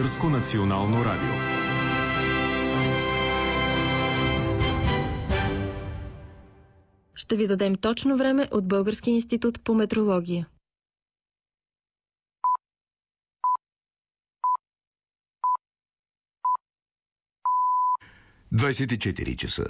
Българско национално радио. Ще ви дадем точно време от Български институт по метрология. – 24 часа.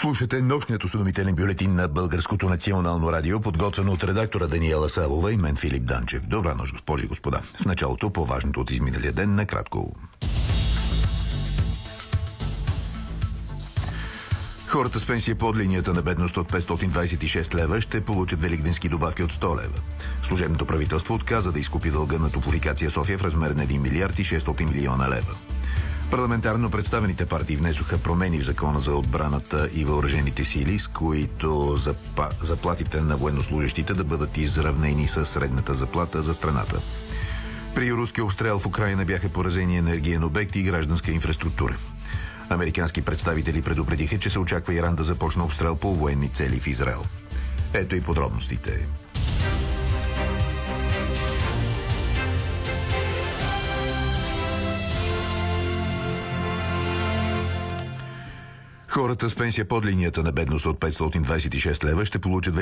Слушате нощният осведомителен бюлетин на Българското национално радио, подготвен от редактора Даниела Савова и мен Филип Данчев. Добра нощ, госпожи и господа. В началото по-важното от изминалия ден накратко. Хората с пенсия под линията на бедност от 526 лева ще получат великденски добавки от 100 лева. Служебното правителство отказа да изкупи дълга на Топлофикация София в размер на 1 милиард и 600 милиона лева. Парламентарно представените партии внесоха промени в закона за отбраната и въоръжените сили, с които заплатите на военнослужащите да бъдат изравнени с средната заплата за страната. При руски обстрел в Украйна бяха поразени енергиен обект и гражданска инфраструктура. Американски представители предупредиха, че се очаква Иран да започне обстрел по военни цели в Израел. Ето и подробностите. Хората с пенсия под линията на бедност от 526 лева ще получат